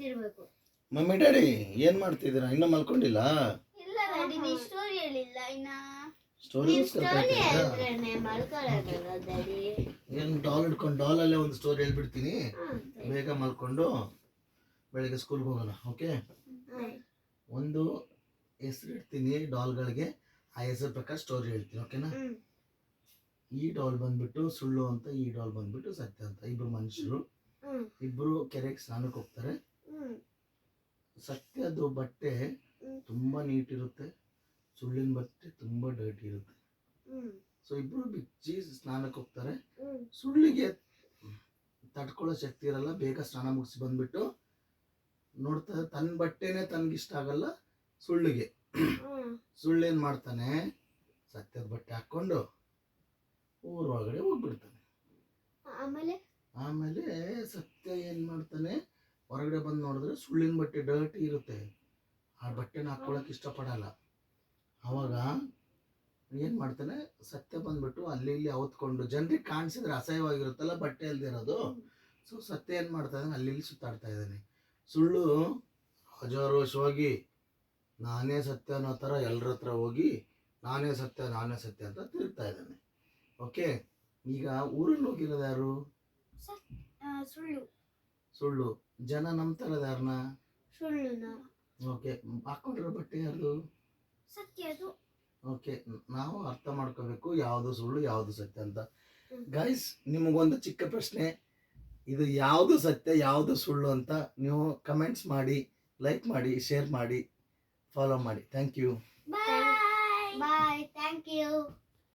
ಇರ್ಬೇಕು. Mummy daddy ಏನ್ ಮಾಡ್ತಿದ್ದೀರಾ? ಇನ್ನೂ ಮಲ್ಕೊಂಡಿಲ್ಲ? ಇಲ್ಲ ಡ್ಯಾಡಿ, ನೀ ಸ್ಟೋರಿ ಹೇಳಿಲ್ಲ ಇನ್ನ. ಸ್ಟೋರಿ ಮಲ್ಕೊಳ್ಳೋದಲ್ಲ ಡ್ಯಾಡಿ. ಏನು ಡಾಲ್ ಹಿಡ್ಕೊಂಡು ಡಾಲಲ್ಲೇ ಒಂದು ಸ್ಟೋರಿ ಹೇಳ್ಬಿಡ್ತೀನಿ, ಬೇಗ ಮಲ್ಕೊಂಡು ಬೆಳಿಗ್ಗೆ ಸ್ಕೂಲ್ಗೆ ಹೋಗೋಣ. ಓಕೆ, ಒಂದು ಹೆಸರು ಇಡ್ತೀನಿ ಡಾಲ್ಗಳಿಗೆ, ಆ ಹೆಸರು ಪ್ರಕಾರ ಸ್ಟೋರಿ ಹೇಳ್ತೀನಿ. ಓಕೆನಾ? ಈ ಡಾಲ್ ಬಂದ್ಬಿಟ್ಟು ಸುಳ್ಳು ಅಂತ, ಈ ಡಾಲ್ ಬಂದ್ಬಿಟ್ಟು ಸತ್ಯ ಅಂತ. ಇಬ್ರು ಮನುಷ್ಯರು, ಇಬ್ರು ಕೆರೆಗೆ ಸ್ನಾನಕ್ಕೆ ಹೋಗ್ತಾರೆ. ಸತ್ಯದ ಬಟ್ಟೆ ತುಂಬಾ ನೀಟ್ ಇರುತ್ತೆ, ಸುಳ್ಳಿನ ಬಟ್ಟೆ ತುಂಬಾ ಡರ್ಟಿ ಇರುತ್ತೆ. ಸೊ ಇಬ್ರು ಬಿಚ್ಚಿ ಸ್ನಾನಕ್ಕೆ ಹೋಗ್ತಾರೆ. ಸುಳ್ಳಿಗೆ ತಡ್ಕೊಳ್ಳೋ ಶಕ್ತಿ ಇರಲ್ಲ, ಬೇಗ ಸ್ನಾನ ಮುಗಿಸಿ ಬಂದ್ಬಿಟ್ಟು ನೋಡ್ತಾರೆ ತನ್ನ ಬಟ್ಟೆನೇ ತನ್ಗಿಷ್ಟ ಆಗಲ್ಲ ಸುಳ್ಳಿಗೆ. ಸುಳ್ಳೇನ್ ಮಾಡ್ತಾನೆ, ಸತ್ಯದ ಬಟ್ಟೆ ಹಾಕೊಂಡು ಊರೊಳಗಡೆ ಹೋಗ್ಬಿಡ್ತಾನೆ. ಆಮೇಲೆ ಸತ್ಯ ಏನ್ ಮಾಡ್ತಾನೆ, ಹೊರಗಡೆ ಬಂದು ನೋಡಿದ್ರೆ ಸುಳ್ಳಿನ ಬಟ್ಟೆ ಡರ್ಟಿ ಇರುತ್ತೆ, ಆ ಬಟ್ಟೆನ ಹಾಕೊಳಕ್ ಇಷ್ಟಪಡಲ್ಲ. ಅವಾಗ ಏನ್ ಮಾಡ್ತಾನೆ, ಸತ್ಯ ಬಂದ್ಬಿಟ್ಟು ಅಲ್ಲಿ ಇಲ್ಲಿ ಅವತ್ಕೊಂಡು ಜನರಿಗೆ ಕಾಣಿಸಿದ್ರೆ ಅಸಹ್ಯವಾಗಿರುತ್ತಲ್ಲ ಬಟ್ಟೆ ಅಲ್ದಿರೋದು. ಸೊ ಸತ್ಯ ಏನ್ ಮಾಡ್ತಾನೆ, ಅಲ್ಲಿ ಇಲ್ಲಿ ಸುತ್ತಾಡ್ತಾ ಇದ್ದಾನೆ. ಸುಳ್ಳು ರಾಜಾರೋಷವಾಗಿ ನಾನೇ ಸತ್ಯ ಅನ್ನೋ ಥರ ಎಲ್ಲರ ಹತ್ರ ಹೋಗಿ ನಾನೇ ಸತ್ಯ ಅಂತ ತಿರುಗ್ತಾ ಇದ್ದಾನೆ. ಓಕೆ, ಈಗ ಊರಲ್ಲಿ ಹೋಗಿರೋದು ಯಾರು? ಸುಳ್ಳು. ಜನ ನಂಬ್ತಾರದ ಯಾರನ್ನ? ಸುಳ್ಳುನ. ಓಕೆ, ಹಾಕೊಂಡಿರೋ ಬಟ್ಟೆ ಯಾರ್ದು? ಸತ್ಯದು. ಓಕೆ, ನಾವು ಅರ್ಥ ಮಾಡ್ಕೋಬೇಕು ಯಾವುದು ಸುಳ್ಳು ಯಾವುದು ಸತ್ಯ ಅಂತ. ಗೈಸ್, ನಿಮಗೊಂದು ಚಿಕ್ಕ ಪ್ರಶ್ನೆ, ಇದು ಯಾವುದು ಸತ್ಯ ಯಾವುದು ಸುಳ್ಳು ಅಂತ ನೀವು ಕಮೆಂಟ್ಸ್ ಮಾಡಿ, ಲೈಕ್ ಮಾಡಿ, ಶೇರ್ ಮಾಡಿ, ಫಾಲೋ ಮಾಡಿ. Thank you. Bye. Thank you.